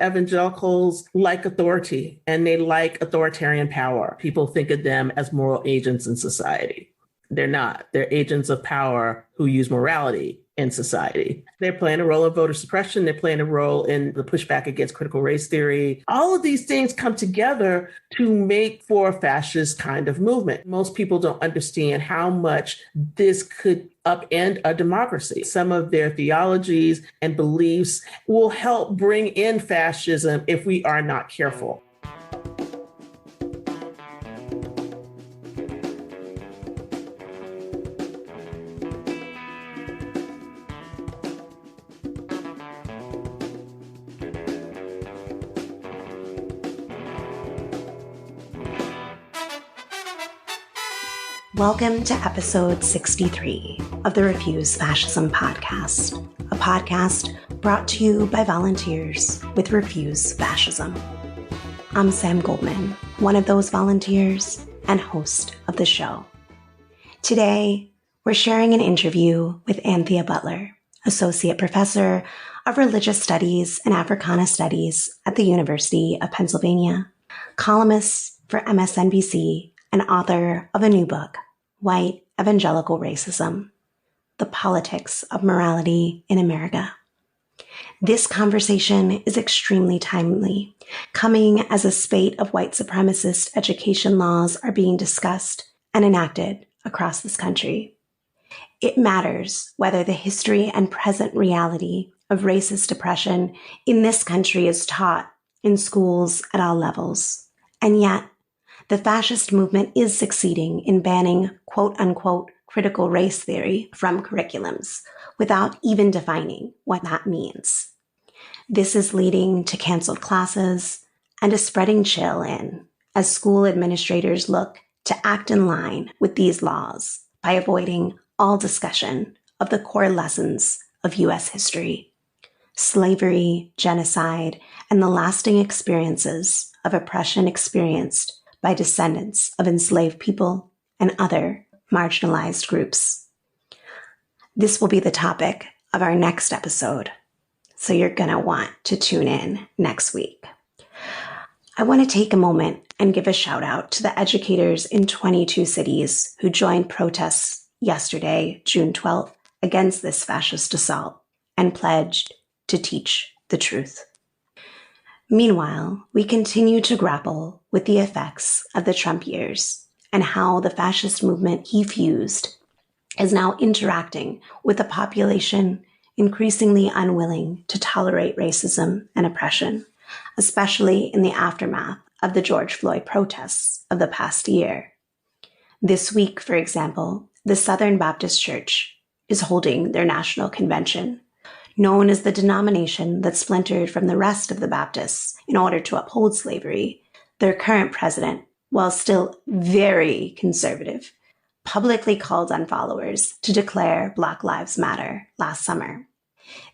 Evangelicals like authority and they like authoritarian power. People think of them as moral agents in society. They're not. They're agents of power who use morality in society. They're playing a role in voter suppression. They're playing a role in the pushback against critical race theory. All of these things come together to make for a fascist kind of movement. Most people don't understand how much this could upend a democracy. Some of their theologies and beliefs will help bring in fascism if we are not careful. Welcome to episode 63 of the Refuse Fascism podcast, a podcast brought to you by volunteers with Refuse Fascism. I'm Sam Goldman, one of those volunteers and host of the show. Today, we're sharing an interview with Anthea Butler, Associate Professor of Religious Studies and Africana Studies at the University of Pennsylvania, columnist for MSNBC, and author of a new book, White Evangelical Racism: The Politics of Morality in America. This conversation is extremely timely, coming as a spate of white supremacist education laws are being discussed and enacted across this country. It matters whether the history and present reality of racist oppression in this country is taught in schools at all levels. And yet, the fascist movement is succeeding in banning quote-unquote critical race theory from curriculums without even defining what that means. This is leading to canceled classes and a spreading chill in as school administrators look to act in line with these laws by avoiding all discussion of the core lessons of U.S. history: slavery, genocide, and the lasting experiences of oppression experienced by descendants of enslaved people and other marginalized groups. This will be the topic of our next episode, so you're going to want to tune in next week. I want to take a moment and give a shout out to the educators in 22 cities who joined protests yesterday, June 12th, against this fascist assault and pledged to teach the truth. Meanwhile, we continue to grapple with the effects of the Trump years and how the fascist movement he fused is now interacting with a population increasingly unwilling to tolerate racism and oppression, especially in the aftermath of the George Floyd protests of the past year. This week, for example, the Southern Baptist Church is holding their national convention, known as the denomination that splintered from the rest of the Baptists in order to uphold slavery. Their current president, while still very conservative, publicly called on followers to declare Black Lives Matter last summer.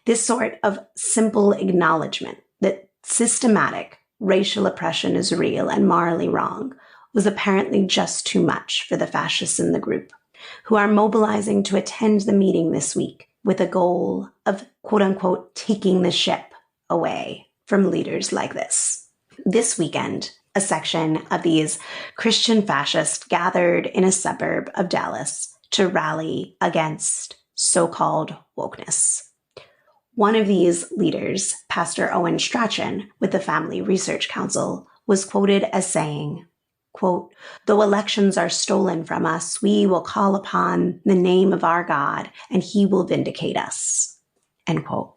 This sort of simple acknowledgement that systematic racial oppression is real and morally wrong was apparently just too much for the fascists in the group, who are mobilizing to attend the meeting this week with a goal of, quote-unquote, taking the ship away from leaders like this. This weekend, a section of these Christian fascists gathered in a suburb of Dallas to rally against so-called wokeness. One of these leaders, Pastor Owen Strachan with the Family Research Council, was quoted as saying, quote, "Though elections are stolen from us, we will call upon the name of our God and he will vindicate us," end quote.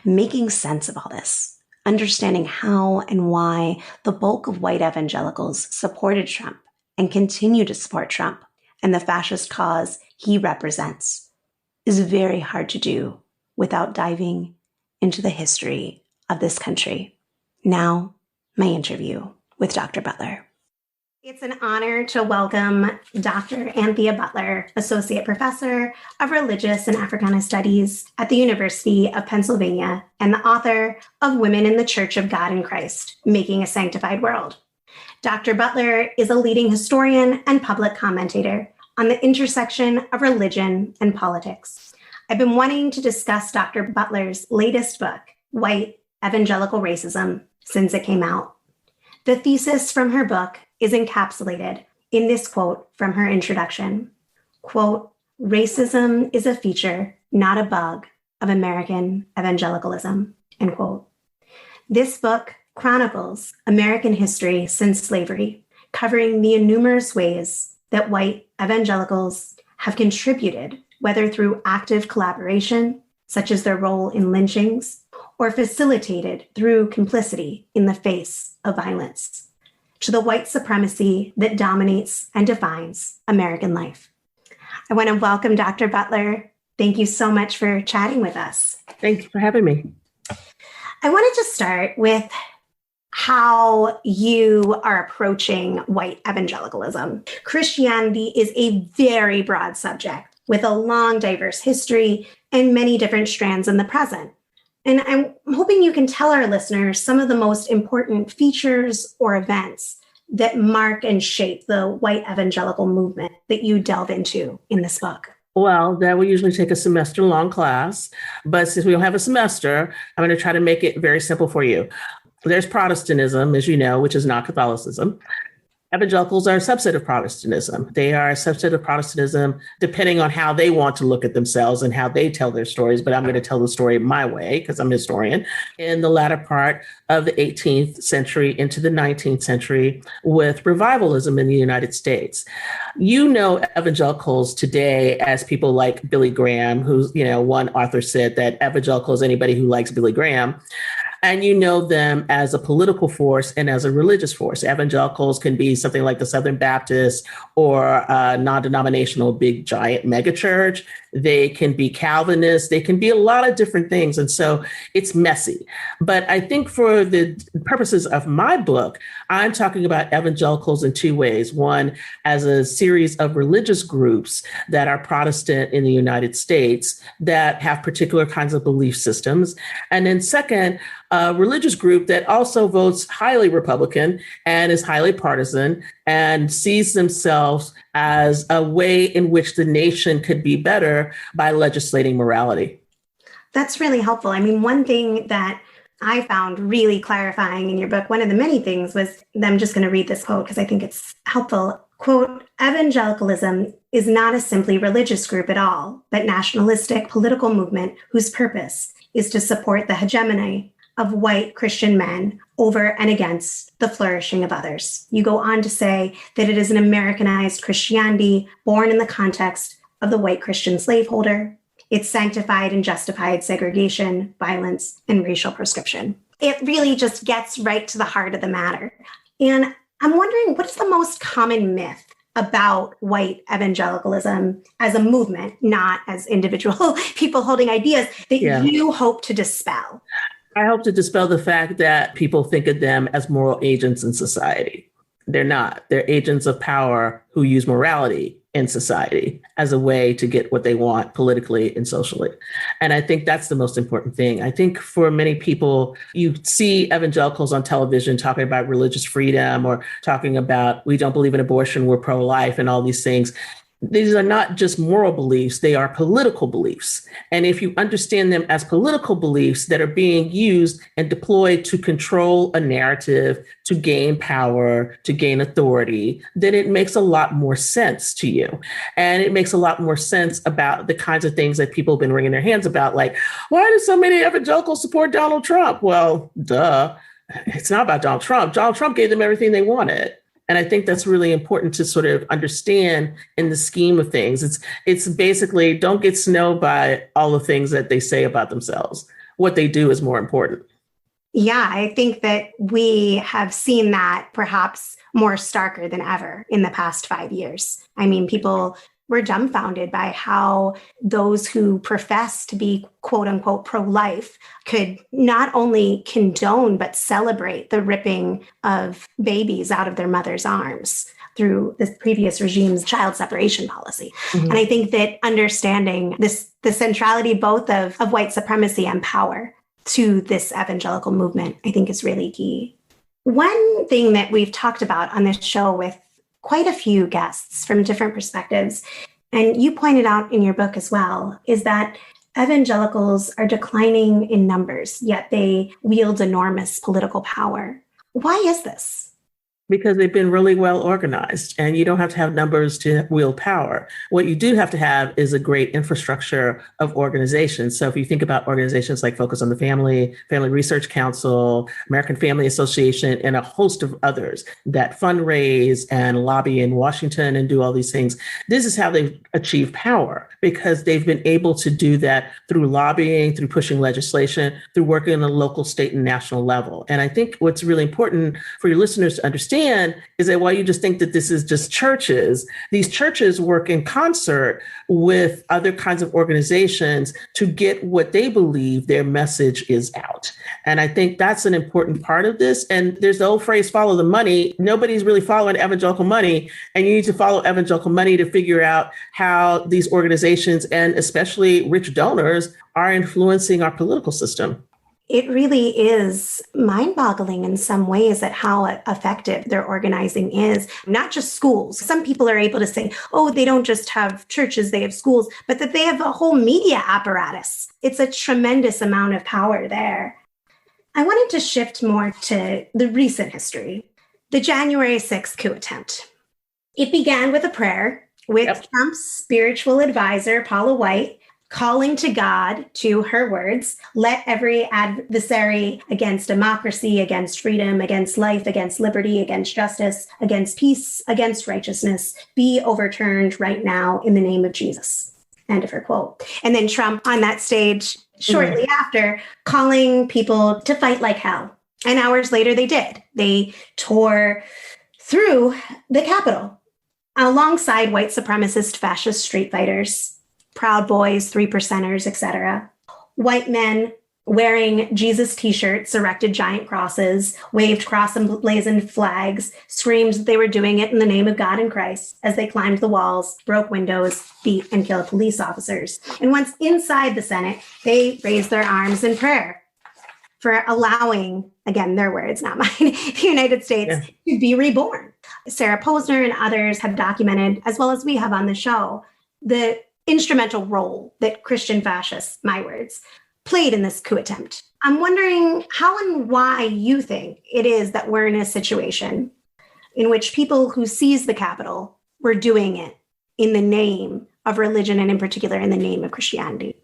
Making sense of all this, understanding how and why the bulk of white evangelicals supported Trump and continue to support Trump and the fascist cause he represents is very hard to do without diving into the history of this country. Now, my interview with Dr. Butler. It's an honor to welcome Dr. Anthea Butler, Associate Professor of Religious and Africana Studies at the University of Pennsylvania and the author of Women in the Church of God in Christ, Making a Sanctified World. Dr. Butler is a leading historian and public commentator on the intersection of religion and politics. I've been wanting to discuss Dr. Butler's latest book, White Evangelical Racism Since It Came Out. The thesis from her book is encapsulated in this quote from her introduction. Quote, "Racism is a feature, not a bug, of American evangelicalism," end quote. This book chronicles American history since slavery, covering the numerous ways that white evangelicals have contributed, whether through active collaboration, such as their role in lynchings, or facilitated through complicity in the face of violence, to the white supremacy that dominates and defines American life. I want to welcome Dr. Butler. Thank you so much for chatting with us. Thanks for having me. I wanted to start with how you are approaching white evangelicalism. Christianity is a very broad subject with a long, diverse history and many different strands in the present. And I'm hoping you can tell our listeners some of the most important features or events that mark and shape the white evangelical movement that you delve into in this book. Well, that will usually take a semester-long class, but since we don't have a semester, I'm going to try to make it very simple for you. There's Protestantism, as you know, which is not Catholicism. Evangelicals are a subset of Protestantism. They are a subset of Protestantism depending on how they want to look at themselves and how they tell their stories. But I'm going to tell the story my way because I'm a historian. In the latter part of the 18th century into the 19th century with revivalism in the United States. You know evangelicals today as people like Billy Graham, who's, one author said that evangelical is anybody who likes Billy Graham. And you know them as a political force and as a religious force. Evangelicals can be something like the Southern Baptist or a non-denominational big giant megachurch. They can be Calvinists. They can be a lot of different things. And so it's messy. But I think for the purposes of my book, I'm talking about evangelicals in two ways. One, as a series of religious groups that are Protestant in the United States that have particular kinds of belief systems. And then second, a religious group that also votes highly Republican and is highly partisan and sees themselves as a way in which the nation could be better by legislating morality. That's really helpful. I mean, one thing that I found really clarifying in your book, one of the many things was, I'm just going to read this quote because I think it's helpful. Quote, "Evangelicalism is not a simply religious group at all, but nationalistic political movement whose purpose is to support the hegemony of white Christian men over and against the flourishing of others." You go on to say that it is an Americanized Christianity born in the context of the white Christian slaveholder. It's sanctified and justified segregation, violence, and racial proscription. It really just gets right to the heart of the matter. And I'm wondering, what is the most common myth about white evangelicalism as a movement, not as individual people holding ideas, that you hope to dispel? I hope to dispel the fact that people think of them as moral agents in society. They're not. They're agents of power who use morality in society as a way to get what they want politically and socially. And I think that's the most important thing. I think for many people, you see evangelicals on television talking about religious freedom or talking about, we don't believe in abortion, we're pro-life and all these things. These are not just moral beliefs, they are political beliefs. And if you understand them as political beliefs that are being used and deployed to control a narrative, to gain power, to gain authority, then it makes a lot more sense to you. And it makes a lot more sense about the kinds of things that people have been wringing their hands about, like, why do so many evangelicals support Donald Trump? Well, duh, it's not about Donald Trump. Donald Trump gave them everything they wanted. And I think that's really important to sort of understand in the scheme of things. It's basically, don't get snowed by all the things that they say about themselves. What they do is more important. Yeah, I think that we have seen that perhaps more starker than ever in the past 5 years. I mean, people were dumbfounded by how those who profess to be quote unquote pro-life could not only condone, but celebrate the ripping of babies out of their mother's arms through this previous regime's child separation policy. Mm-hmm. And I think that understanding the centrality both of white supremacy and power to this evangelical movement, I think is really key. One thing that we've talked about on this show with quite a few guests from different perspectives, and you pointed out in your book as well, is that Evangelicals are declining in numbers, yet they wield enormous political power. Why is this? Because they've been really well organized, and you don't have to have numbers to wield power. What you do have to have is a great infrastructure of organizations. So if you think about organizations like Focus on the Family, Family Research Council, American Family Association, and a host of others that fundraise and lobby in Washington and do all these things, this is how they've achieved power, because they've been able to do that through lobbying, through pushing legislation, through working on a local, state, and national level. And I think what's really important for your listeners to understand is that while you just think that this is just churches, these churches work in concert with other kinds of organizations to get what they believe their message is out. And I think that's an important part of this. And there's the old phrase, follow the money. Nobody's really following evangelical money. And you need to follow evangelical money to figure out how these organizations, and especially rich donors, are influencing our political system. It really is mind-boggling in some ways at how effective their organizing is, not just schools. Some people are able to say, oh, they don't just have churches, they have schools, but that they have a whole media apparatus. It's a tremendous amount of power there. I wanted to shift more to the recent history, the January 6th coup attempt. It began with a prayer with Trump's spiritual advisor, Paula White, calling to God, to her words, let every adversary against democracy, against freedom, against life, against liberty, against justice, against peace, against righteousness be overturned right now in the name of Jesus. End of her quote. And then Trump on that stage shortly after, calling people to fight like hell. And hours later, they did. They tore through the Capitol alongside white supremacist fascist street fighters, Proud Boys, Three Percenters, etc. White men wearing Jesus t-shirts, erected giant crosses, waved cross emblazoned flags, screamed that they were doing it in the name of God and Christ as they climbed the walls, broke windows, beat and killed police officers. And once inside the Senate, they raised their arms in prayer for allowing, again, their words, not mine, the United States to be reborn. Sarah Posner and others have documented, as well as we have on the show, the instrumental role that Christian fascists, my words, played in this coup attempt. I'm wondering how and why you think it is that we're in a situation in which people who seized the Capitol were doing it in the name of religion, and in particular in the name of Christianity.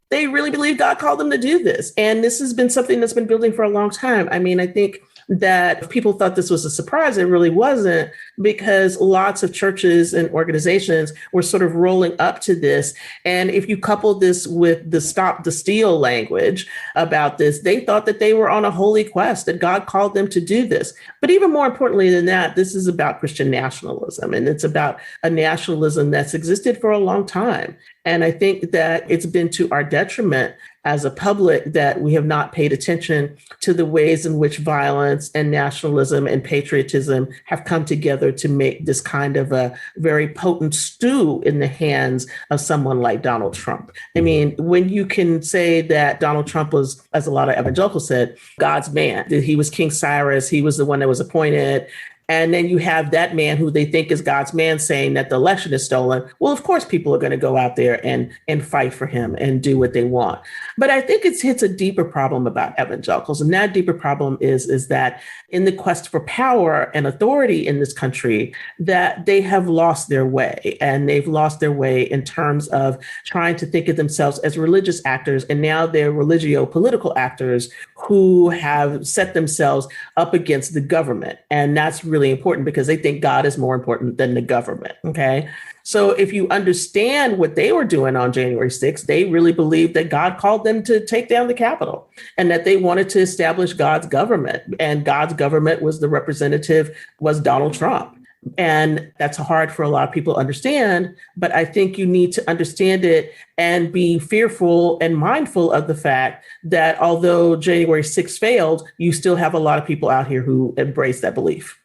They really believe God called them to do this. And this has been something that's been building for a long time. I mean, I think that people thought this was a surprise. It really wasn't, because lots of churches and organizations were sort of rolling up to this. And if you couple this with the stop the steal language about this, they thought that they were on a holy quest, that God called them to do this. But even more importantly than that, this is about Christian nationalism, and it's about a nationalism that's existed for a long time. And I think that it's been to our detriment as a public that we have not paid attention to the ways in which violence and nationalism and patriotism have come together to make this kind of a very potent stew in the hands of someone like Donald Trump. I mean, when you can say that Donald Trump was, as a lot of evangelicals said, God's man, that he was King Cyrus, he was the one that was appointed. And then you have that man who they think is God's man saying that the election is stolen. Well, of course, people are going to go out there and fight for him and do what they want. But I think it hits a deeper problem about evangelicals. And that deeper problem is that in the quest for power and authority in this country, that they have lost their way. And they've lost their way in terms of trying to think of themselves as religious actors. And now they're religio-political actors who have set themselves up against the government. And that's really important because they think God is more important than the government. Okay. So if you understand what they were doing on January 6th, they really believed that God called them to take down the Capitol and that they wanted to establish God's government. And God's government was was Donald Trump. And that's hard for a lot of people to understand, but I think you need to understand it and be fearful and mindful of the fact that although January 6th failed, you still have a lot of people out here who embrace that belief.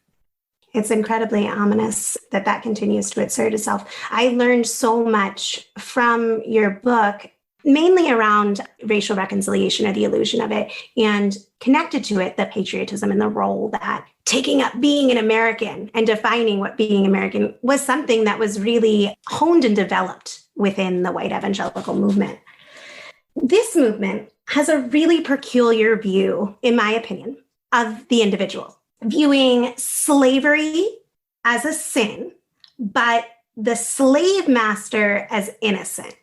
It's incredibly ominous that continues to assert itself. I learned so much from your book, mainly around racial reconciliation or the illusion of it, and connected to it, the patriotism and the role that taking up being an American and defining what being American was something that was really honed and developed within the white evangelical movement. This movement has a really peculiar view, in my opinion, of the individual, viewing slavery as a sin, but the slave master as innocent.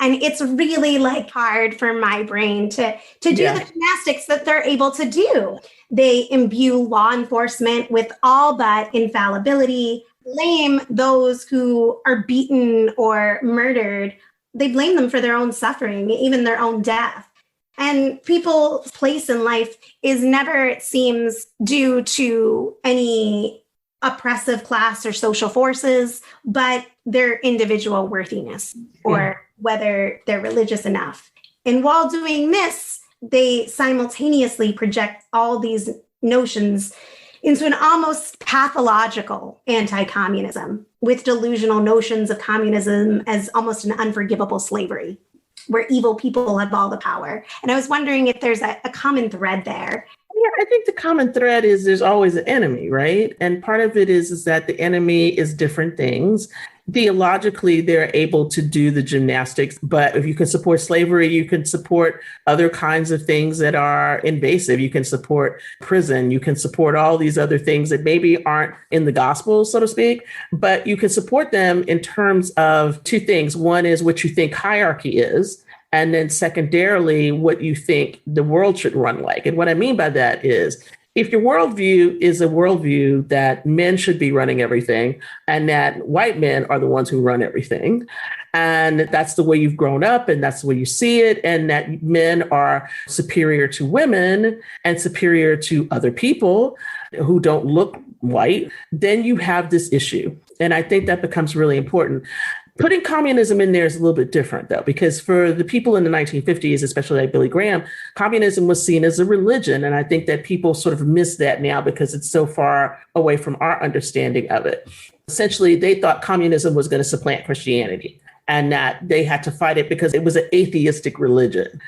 And it's really like hard for my brain to do the gymnastics that they're able to do. They imbue law enforcement with all but infallibility, blame those who are beaten or murdered. They blame them for their own suffering, even their own death. And people's place in life is never, it seems, due to any oppressive class or social forces, but their individual worthiness or whether they're religious enough. And while doing this, they simultaneously project all these notions into an almost pathological anti-communism with delusional notions of communism as almost an unforgivable slavery where evil people have all the power. And I was wondering if there's a common thread there. Yeah, I think the common thread is there's always an enemy, right? And part of it is that the enemy is different things. Theologically, they're able to do the gymnastics, but if you can support slavery, you can support other kinds of things that are invasive. You can support prison. You can support all these other things that maybe aren't in the gospel, so to speak, but you can support them in terms of two things. One is what you think hierarchy is. And then secondarily, what you think the world should run like. And what I mean by that is, if your worldview is a worldview that men should be running everything and that white men are the ones who run everything, and that's the way you've grown up and that's the way you see it, and that men are superior to women and superior to other people who don't look white, then you have this issue. And I think that becomes really important. Putting communism in there is a little bit different, though, because for the people in the 1950s, especially like Billy Graham, communism was seen as a religion. And I think that people sort of miss that now because it's so far away from our understanding of it. Essentially, they thought communism was going to supplant Christianity and that they had to fight it because it was an atheistic religion.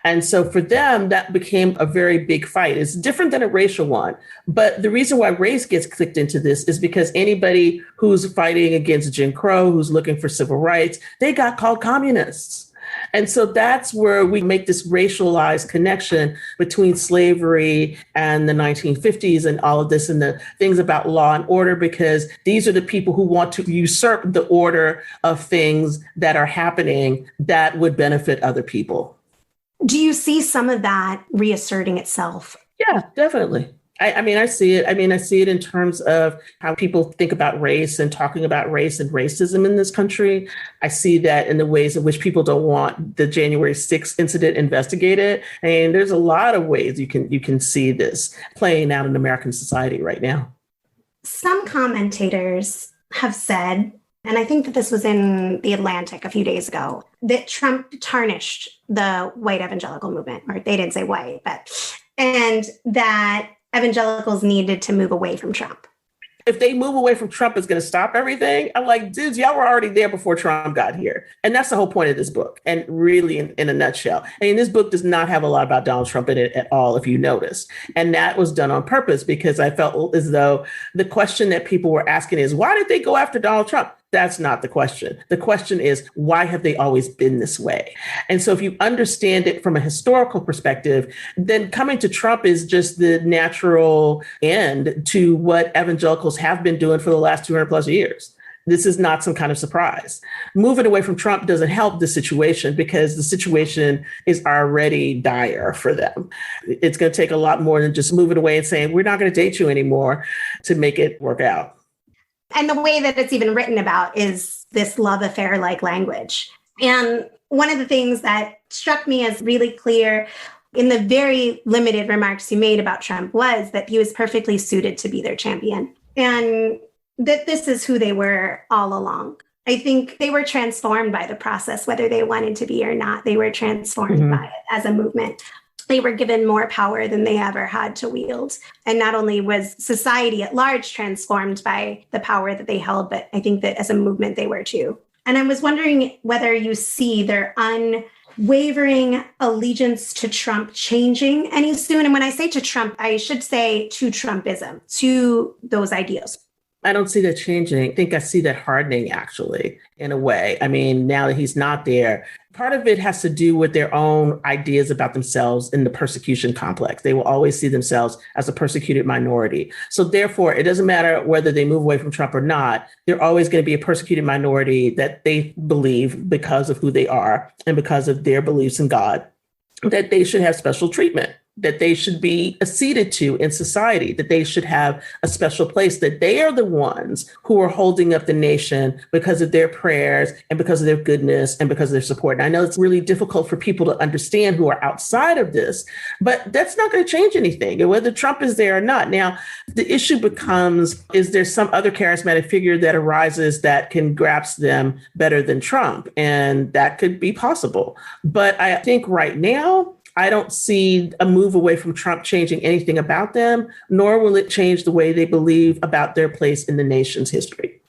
And so for them, that became a very big fight. It's different than a racial one. But the reason why race gets clicked into this is because anybody who's fighting against Jim Crow, who's looking for civil rights, they got called communists. And so that's where we make this racialized connection between slavery and the 1950s and all of this and the things about law and order, because these are the people who want to usurp the order of things that are happening that would benefit other people. Do you see some of that reasserting itself? Yeah, definitely. I see it. I see it in terms of how people think about race and talking about race and racism in this country. I see that in the ways in which people don't want the January 6th incident investigated. And there's a lot of ways you can see this playing out in American society right now. Some commentators have said, and I think that this was in The Atlantic a few days ago, that Trump tarnished the white evangelical movement, or they didn't say white, and that evangelicals needed to move away from Trump. If they move away from Trump, it's going to stop everything. I'm like, dudes, y'all were already there before Trump got here. And that's the whole point of this book. And really, in a nutshell, this book does not have a lot about Donald Trump in it at all, if you notice. And that was done on purpose because I felt as though the question that people were asking is, why did they go after Donald Trump? That's not the question. The question is, why have they always been this way? And so if you understand it from a historical perspective, then coming to Trump is just the natural end to what evangelicals have been doing for the last 200 plus years. This is not some kind of surprise. Moving away from Trump doesn't help the situation because the situation is already dire for them. It's going to take a lot more than just moving away and saying, we're not going to date you anymore to make it work out. And the way that it's even written about is this love affair-like language. And one of the things that struck me as really clear in the very limited remarks he made about Trump was that he was perfectly suited to be their champion and that this is who they were all along. I think they were transformed by the process, whether they wanted to be or not. They were transformed by it as a movement. They were given more power than they ever had to wield. And not only was society at large transformed by the power that they held, but I think that as a movement they were too. And I was wondering whether you see their unwavering allegiance to Trump changing any soon. And when I say to Trump, I should say to Trumpism, to those ideals. I don't see that changing. I think I see that hardening, actually, in a way. I mean, now that he's not there, part of it has to do with their own ideas about themselves in the persecution complex. They will always see themselves as a persecuted minority. So therefore, it doesn't matter whether they move away from Trump or not, they're always going to be a persecuted minority that they believe, because of who they are and because of their beliefs in God, that they should have special treatment, that they should be acceded to in society, that they should have a special place, that they are the ones who are holding up the nation because of their prayers and because of their goodness and because of their support. And I know it's really difficult for people to understand who are outside of this, but that's not going to change anything, whether Trump is there or not. Now, the issue becomes, is there some other charismatic figure that arises that can grasp them better than Trump? And that could be possible. But I think right now, I don't see a move away from Trump changing anything about them, nor will it change the way they believe about their place in the nation's history.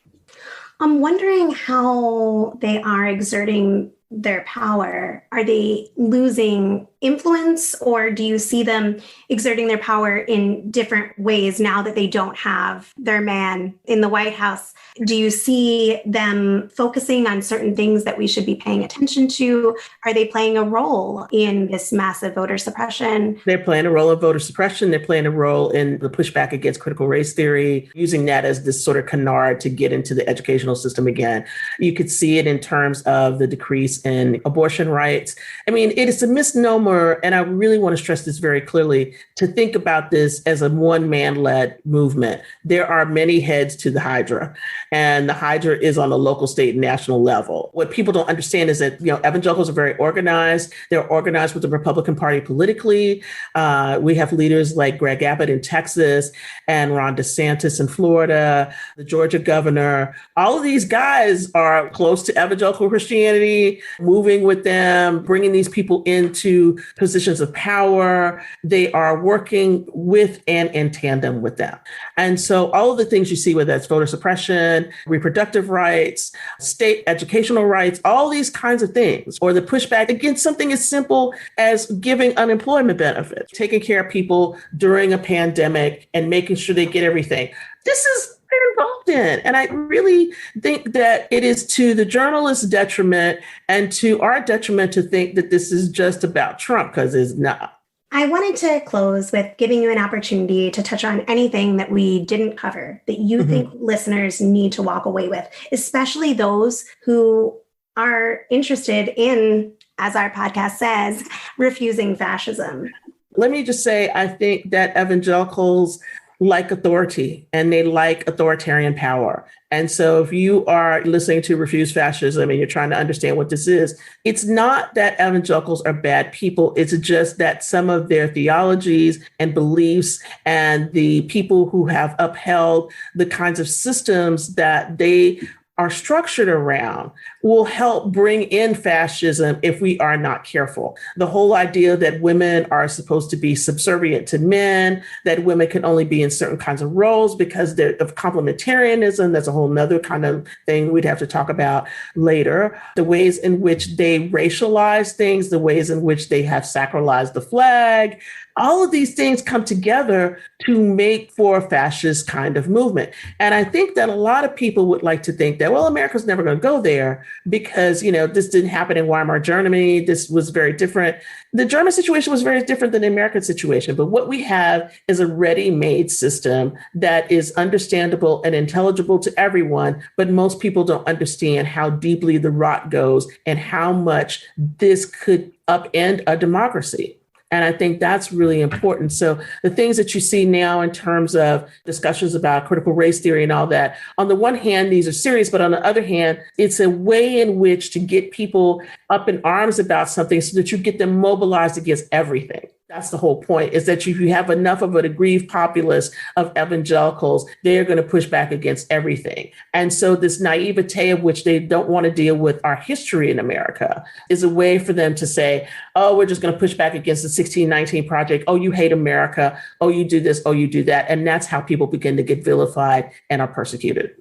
I'm wondering how they are exerting their power. Are they losing influence, or do you see them exerting their power in different ways now that they don't have their man in the White House? Do you see them focusing on certain things that we should be paying attention to? Are they playing a role in this massive voter suppression? They're playing a role in voter suppression. They're playing a role in the pushback against critical race theory, using that as this sort of canard to get into the educational system again. You could see it in terms of the decrease in abortion rights. I mean, it is a misnomer, and I really want to stress this very clearly, to think about this as a one-man-led movement. There are many heads to the Hydra, and the Hydra is on the local, state, and national level. What people don't understand is that, evangelicals are very organized. They're organized with the Republican Party politically. We have leaders like Greg Abbott in Texas and Ron DeSantis in Florida, the Georgia governor. All of these guys are close to evangelical Christianity, moving with them, bringing these people into positions of power. They are working with and in tandem with them. And so all of the things you see, whether that's voter suppression, reproductive rights, state educational rights, all these kinds of things, or the pushback against something as simple as giving unemployment benefits, taking care of people during a pandemic and making sure they get everything. This is involved in. And I really think that it is to the journalist's detriment and to our detriment to think that this is just about Trump, because it's not. I wanted to close with giving you an opportunity to touch on anything that we didn't cover that you think listeners need to walk away with, especially those who are interested in, as our podcast says, refusing fascism. Let me just say, I think that evangelicals like authority and they like authoritarian power. And so if you are listening to Refuse Fascism and you're trying to understand what this is, it's not that evangelicals are bad people. It's just that some of their theologies and beliefs and the people who have upheld the kinds of systems that they are structured around will help bring in fascism if we are not careful. The whole idea that women are supposed to be subservient to men, that women can only be in certain kinds of roles because of complementarianism, that's a whole nother kind of thing we'd have to talk about later. The ways in which they racialize things, the ways in which they have sacralized the flag, all of these things come together to make for a fascist kind of movement. And I think that a lot of people would like to think that, well, America's never going to go there because, this didn't happen in Weimar Germany. This was very different. The German situation was very different than the American situation. But what we have is a ready-made system that is understandable and intelligible to everyone. But most people don't understand how deeply the rot goes and how much this could upend a democracy. And I think that's really important. So the things that you see now in terms of discussions about critical race theory and all that, on the one hand, these are serious, but on the other hand, it's a way in which to get people up in arms about something so that you get them mobilized against everything. That's the whole point, is that if you have enough of an aggrieved populace of evangelicals, they're going to push back against everything. And so this naivete of which they don't want to deal with our history in America is a way for them to say, oh, we're just going to push back against the 1619 Project. Oh, you hate America. Oh, you do this. Oh, you do that. And that's how people begin to get vilified and are persecuted.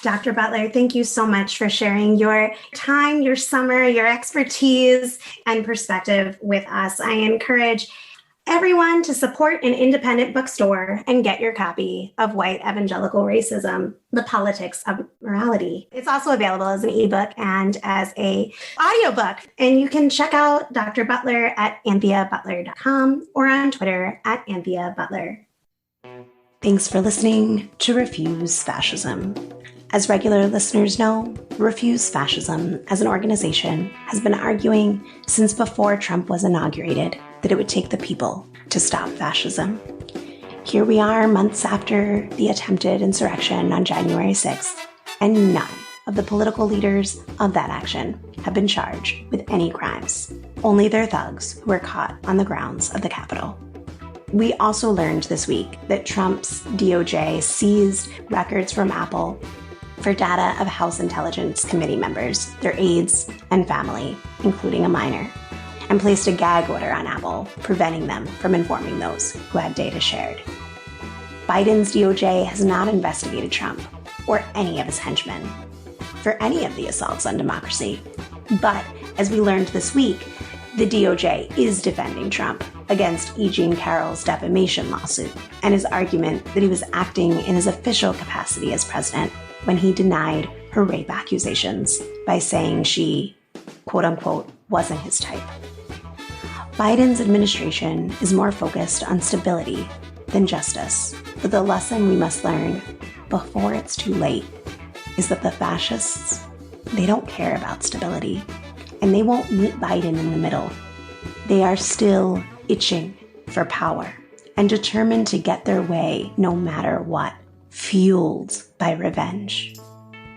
Dr. Butler, thank you so much for sharing your time, your summer, your expertise, and perspective with us. I encourage everyone to support an independent bookstore and get your copy of White Evangelical Racism, The Politics of Morality. It's also available as an ebook and as a audiobook. And you can check out Dr. Butler at AnthiaButler.com or on Twitter at AnthiaButler. Thanks for listening to Refuse Fascism. As regular listeners know, Refuse Fascism as an organization has been arguing since before Trump was inaugurated that it would take the people to stop fascism. Here we are months after the attempted insurrection on January 6th, and none of the political leaders of that action have been charged with any crimes. Only their thugs who were caught on the grounds of the Capitol. We also learned this week that Trump's DOJ seized records from Apple for data of House Intelligence Committee members, their aides, and family, including a minor, and placed a gag order on Apple, preventing them from informing those who had data shared. Biden's DOJ has not investigated Trump or any of his henchmen for any of the assaults on democracy. But as we learned this week, the DOJ is defending Trump against E. Jean Carroll's defamation lawsuit and his argument that he was acting in his official capacity as president when he denied her rape accusations by saying she, quote unquote, wasn't his type. Biden's administration is more focused on stability than justice, but the lesson we must learn before it's too late is that the fascists, they don't care about stability, and they won't meet Biden in the middle. They are still itching for power and determined to get their way no matter what, fueled by revenge.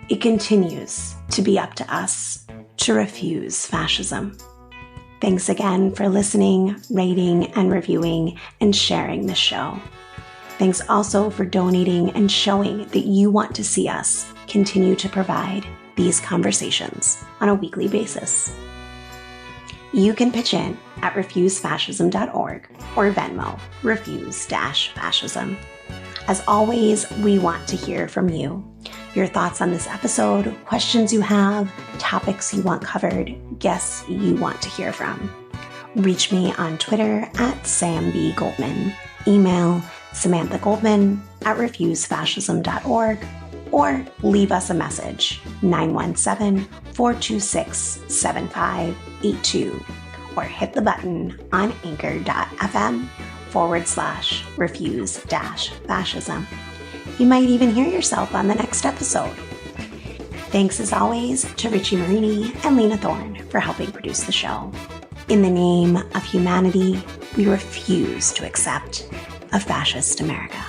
It continues to be up to us to refuse fascism. Thanks again for listening, rating, and reviewing, and sharing this show. Thanks also for donating and showing that you want to see us continue to provide these conversations on a weekly basis. You can pitch in at refusefascism.org or Venmo refuse-fascism. As always, we want to hear from you. Your thoughts on this episode, questions you have, topics you want covered, guests you want to hear from. Reach me on Twitter at Sam B. Goldman. Email Samantha Goldman at refusefascism.org or leave us a message 917-426-7582 or hit the button on anchor.fm/refuse-fascism. You might even hear yourself on the next episode. Thanks as always to Richie Marini and Lena Thorne for helping produce the show. In the name of humanity, we refuse to accept a fascist America.